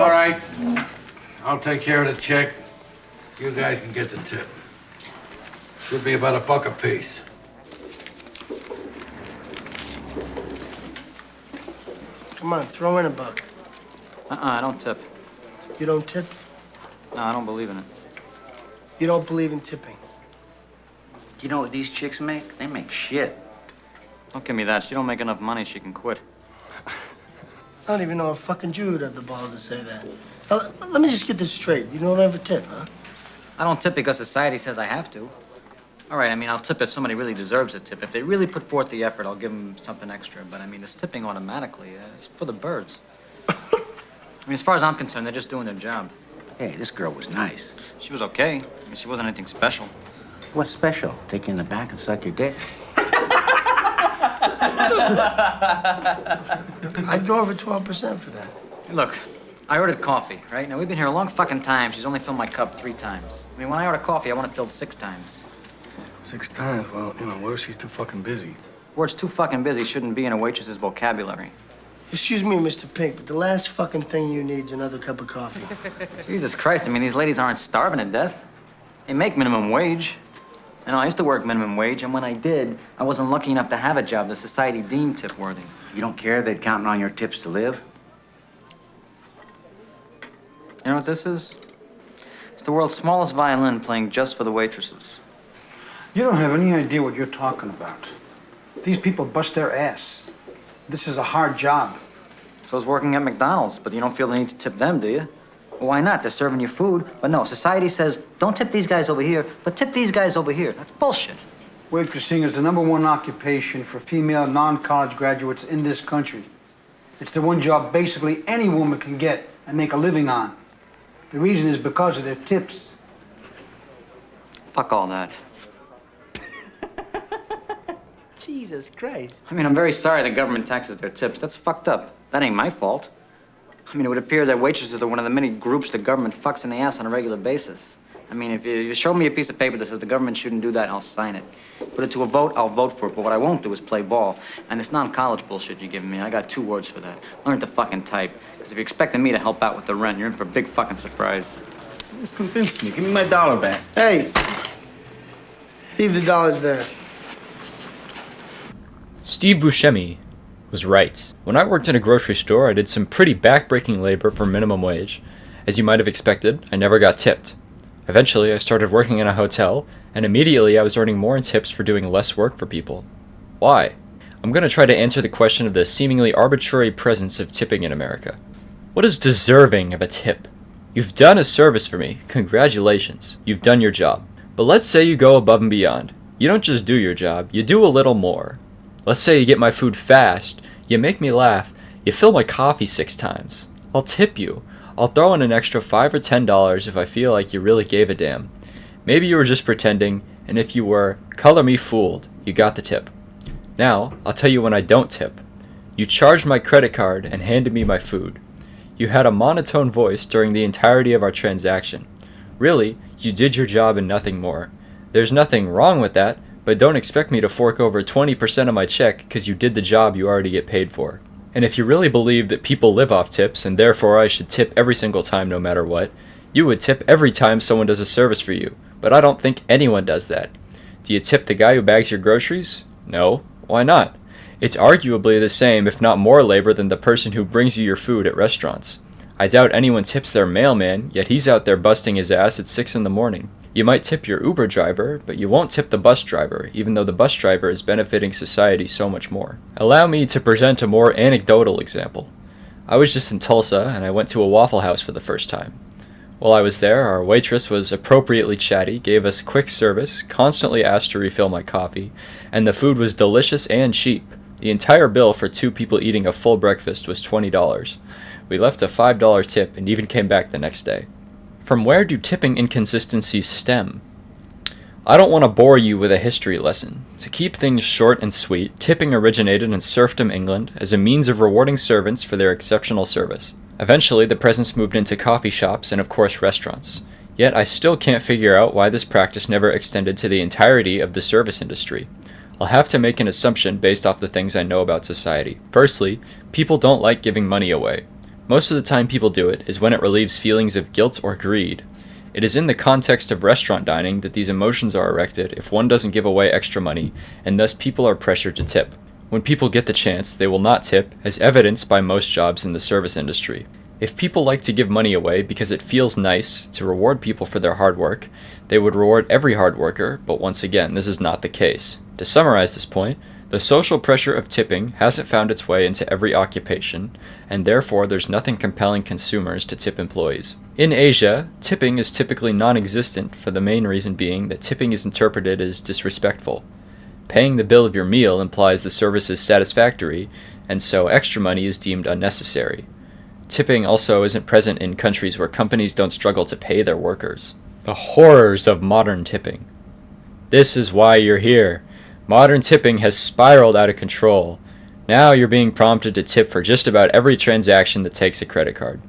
All right. I'll take care of the check. You guys can get the tip. Should be about $1 apiece. Come on, throw in $1. I don't tip. You don't tip? No, I don't believe in it. You don't believe in tipping? You know what these chicks make? They make shit. Don't give me that. She don't make enough money, she can quit. I don't even know a fucking Jew would have the balls to say that. Now, let me just get this straight. You don't ever tip, huh? I don't tip because society says I have to. All right, I mean, I'll tip if somebody really deserves a tip. If they really put forth the effort, I'll give them something extra. But, I mean, this tipping automatically, it's for the birds. I mean, as far as I'm concerned, they're just doing their job. Hey, this girl was nice. She was okay. I mean, she wasn't anything special. What's special? Take you in the back and suck your dick? I'd go over 12% for that. Hey, look, I ordered coffee, right? Now, we've been here a long fucking time. She's only filled my cup 3 times. I mean, when I order coffee, I want it filled 6 times. 6 times? Well, what if she's too fucking busy? Words too fucking busy shouldn't be in a waitress's vocabulary. Excuse me, Mr. Pink, but the last fucking thing you need is another cup of coffee. Jesus Christ, I mean, these ladies aren't starving to death. They make minimum wage. You know, I used to work minimum wage, and when I did, I wasn't lucky enough to have a job that society deemed tip-worthy. You don't care if they're counting on your tips to live? You know what this is? It's the world's smallest violin playing just for the waitresses. You don't have any idea what you're talking about. These people bust their ass. This is a hard job. So is working at McDonald's, but you don't feel the need to tip them, do you? Well, why not? They're serving you food. But no, society says, don't tip these guys over here, but tip these guys over here. That's bullshit. Waitressing is the #1 occupation for female non-college graduates in this country. It's the one job basically any woman can get and make a living on. The reason is because of their tips. Fuck all that. Jesus Christ. I mean, I'm very sorry the government taxes their tips. That's fucked up. That ain't my fault. I mean, it would appear that waitresses are one of the many groups the government fucks in the ass on a regular basis. I mean, if you show me a piece of paper that says the government shouldn't do that, I'll sign it. Put it to a vote, I'll vote for it. But what I won't do is play ball. And this non-college bullshit you're giving me, I got 2 words for that. Learn to fucking type. Because if you're expecting me to help out with the rent, you're in for a big fucking surprise. Just convince me. Give me my $1 back. Hey, leave the dollars there. Steve Buscemi was right. When I worked in a grocery store, I did some pretty backbreaking labor for minimum wage. As you might have expected, I never got tipped. Eventually, I started working in a hotel, and immediately I was earning more in tips for doing less work for people. Why? I'm going to try to answer the question of the seemingly arbitrary presence of tipping in America. What is deserving of a tip? You've done a service for me. Congratulations. You've done your job. But let's say you go above and beyond. You don't just do your job, you do a little more. Let's say you get my food fast, you make me laugh, you fill my coffee 6 times. I'll tip you. I'll throw in an extra $5 or $10 if I feel like you really gave a damn. Maybe you were just pretending, and if you were, color me fooled. You got the tip. Now, I'll tell you when I don't tip. You charged my credit card and handed me my food. You had a monotone voice during the entirety of our transaction. Really, you did your job and nothing more. There's nothing wrong with that, but don't expect me to fork over 20% of my check because you did the job you already get paid for. And if you really believe that people live off tips and therefore I should tip every single time no matter what, you would tip every time someone does a service for you. But I don't think anyone does that. Do you tip the guy who bags your groceries? No. Why not? It's arguably the same, if not more labor than the person who brings you your food at restaurants. I doubt anyone tips their mailman, yet he's out there busting his ass at 6 in the morning. You might tip your Uber driver, but you won't tip the bus driver, even though the bus driver is benefiting society so much more. Allow me to present a more anecdotal example. I was just in Tulsa, and I went to a Waffle House for the first time. While I was there, our waitress was appropriately chatty, gave us quick service, constantly asked to refill my coffee, and the food was delicious and cheap. The entire bill for 2 people eating a full breakfast was $20. We left a $5 tip and even came back the next day. From where do tipping inconsistencies stem? I don't want to bore you with a history lesson. To keep things short and sweet, tipping originated in serfdom England as a means of rewarding servants for their exceptional service. Eventually, the presence moved into coffee shops and, of course, restaurants. Yet, I still can't figure out why this practice never extended to the entirety of the service industry. I'll have to make an assumption based off the things I know about society. Firstly, people don't like giving money away. Most of the time people do it is when it relieves feelings of guilt or greed. It is in the context of restaurant dining that these emotions are erected if one doesn't give away extra money, and thus people are pressured to tip. When people get the chance, they will not tip, as evidenced by most jobs in the service industry. If people like to give money away because it feels nice to reward people for their hard work, they would reward every hard worker, but once again, this is not the case. To summarize this point, the social pressure of tipping hasn't found its way into every occupation, and therefore there's nothing compelling consumers to tip employees. In Asia, tipping is typically non-existent for the main reason being that tipping is interpreted as disrespectful. Paying the bill of your meal implies the service is satisfactory, and so extra money is deemed unnecessary. Tipping also isn't present in countries where companies don't struggle to pay their workers. The horrors of modern tipping. This is why you're here. Modern tipping has spiraled out of control. Now you're being prompted to tip for just about every transaction that takes a credit card.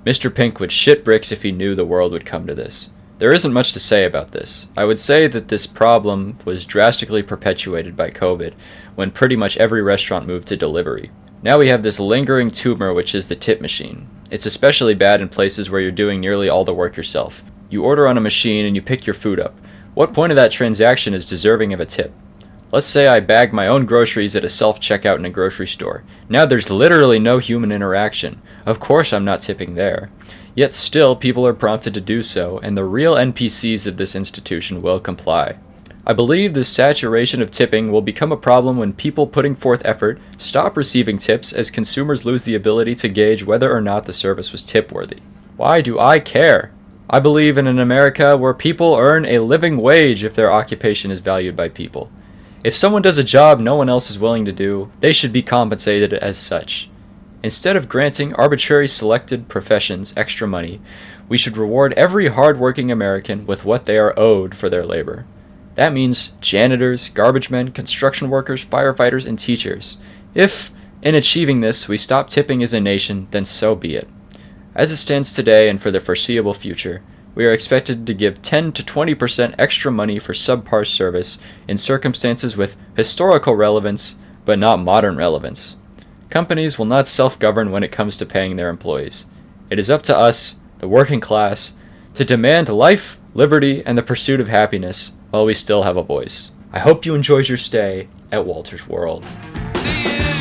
Mr. Pink would shit bricks if he knew the world would come to this. There isn't much to say about this. I would say that this problem was drastically perpetuated by COVID, when pretty much every restaurant moved to delivery. Now we have this lingering tumor, which is the tip machine. It's especially bad in places where you're doing nearly all the work yourself. You order on a machine and you pick your food up. What point of that transaction is deserving of a tip? Let's say I bag my own groceries at a self-checkout in a grocery store. Now there's literally no human interaction. Of course I'm not tipping there. Yet still, people are prompted to do so, and the real NPCs of this institution will comply. I believe this saturation of tipping will become a problem when people putting forth effort stop receiving tips as consumers lose the ability to gauge whether or not the service was tip-worthy. Why do I care? I believe in an America where people earn a living wage if their occupation is valued by people. If someone does a job no one else is willing to do, they should be compensated as such. Instead of granting arbitrary selected professions extra money, we should reward every hard-working American with what they are owed for their labor. That means janitors, garbage men, construction workers, firefighters, and teachers. If, in achieving this, we stop tipping as a nation, then so be it. As it stands today and for the foreseeable future, we are expected to give 10 to 20% extra money for subpar service in circumstances with historical relevance, but not modern relevance. Companies will not self-govern when it comes to paying their employees. It is up to us, the working class, to demand life, liberty, and the pursuit of happiness while we still have a voice. I hope you enjoyed your stay at Walter's World. See you.